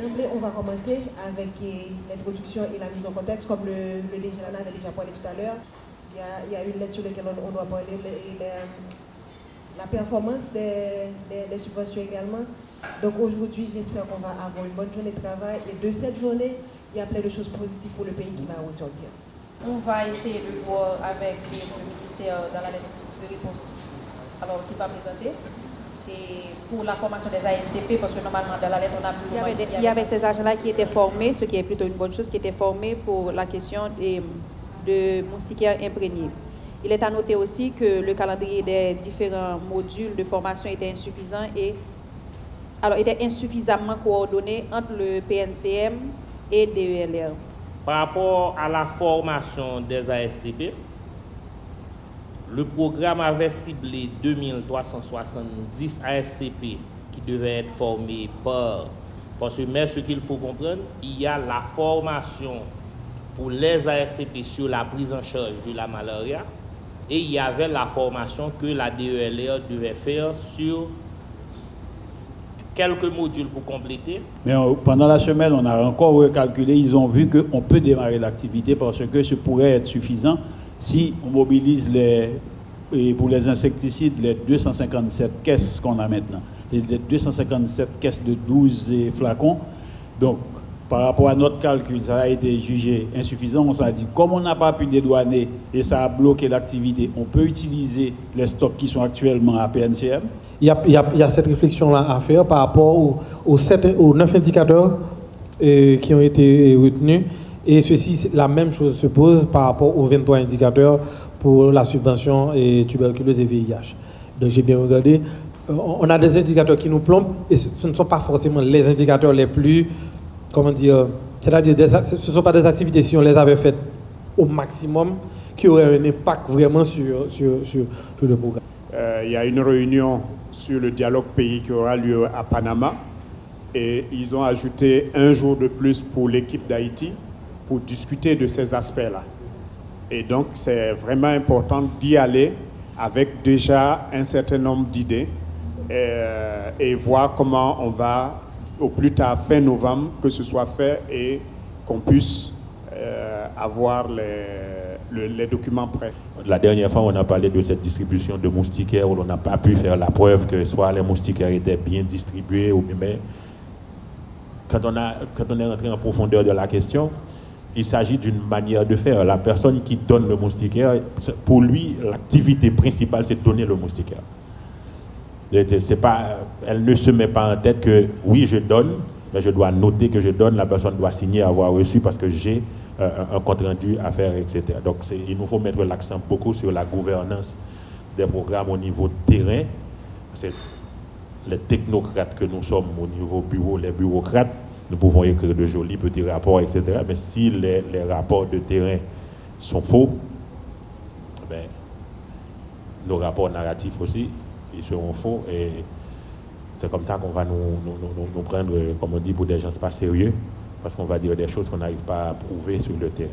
D'emblée, on va commencer avec l'introduction et la mise en contexte, comme le DG Lana avait déjà parlé tout à l'heure. Il y a une lettre sur laquelle on doit parler, la performance des subventions également. Donc aujourd'hui, j'espère qu'on va avoir une bonne journée de travail et de cette journée, il y a plein de choses positives pour le pays qui va ressortir. On va essayer de voir avec le ministère dans la lettre de réponse qui va présenter. Et pour la formation des ASCP, parce que normalement dans la lettre on a plus il y avait ces agents-là qui étaient formés, ce qui est plutôt une bonne chose, qui étaient formés pour la question de moustiquaires imprégnés. Il est à noter aussi que le calendrier des différents modules de formation était insuffisant était insuffisamment coordonné entre le PNCM et DELR. Par rapport à la formation des ASCP, le programme avait ciblé 2370 ASCP qui devaient être formés parce que, mais ce qu'il faut comprendre, il y a la formation pour les ASCP sur la prise en charge de la malaria et il y avait la formation que la DELR devait faire sur quelques modules pour compléter. Mais pendant la semaine, on a encore recalculé, ils ont vu qu'on peut démarrer l'activité parce que ce pourrait être suffisant si on mobilise pour les insecticides les 257 caisses qu'on a maintenant, les 257 caisses de 12 flacons. Donc, par rapport à notre calcul, ça a été jugé insuffisant. On s'est dit, comme on n'a pas pu dédouaner et ça a bloqué l'activité, on peut utiliser les stocks qui sont actuellement à PNCM. Il y a cette réflexion-là à faire par rapport aux 9 indicateurs qui ont été retenus. Et la même chose se pose par rapport aux 23 indicateurs pour la subvention et tuberculose et VIH. Donc j'ai bien regardé. On a des indicateurs qui nous plombent et ce ne sont pas forcément les indicateurs les plus, c'est-à-dire ce ne sont pas des activités, si on les avait faites au maximum, qui auraient un impact vraiment sur le programme. Il y a une réunion sur le dialogue pays qui aura lieu à Panama et ils ont ajouté un jour de plus pour l'équipe d'Haïti pour discuter de ces aspects-là. Et donc, c'est vraiment important d'y aller avec déjà un certain nombre d'idées et voir comment on va, au plus tard fin novembre, que ce soit fait et qu'on puisse avoir les documents prêts. La dernière fois, on a parlé de cette distribution de moustiquaires où on n'a pas pu faire la preuve que soit les moustiquaires étaient bien distribués, mais quand on est rentré en profondeur de la question, il s'agit d'une manière de faire. La personne qui donne le moustiquaire, pour lui, l'activité principale, c'est de donner le moustiquaire. Elle ne se met pas en tête que, oui, je donne, mais je dois noter que je donne, la personne doit signer avoir reçu parce que j'ai un compte-rendu à faire, etc. Donc, il nous faut mettre l'accent beaucoup sur la gouvernance des programmes au niveau terrain. C'est les technocrates que nous sommes au niveau bureau, les bureaucrates, nous pouvons écrire de jolis petits rapports, etc. Mais si les rapports de terrain sont faux, nos rapports narratifs aussi, ils seront faux. Et c'est comme ça qu'on va nous prendre, comme on dit, pour des gens pas sérieux, parce qu'on va dire des choses qu'on n'arrive pas à prouver sur le terrain.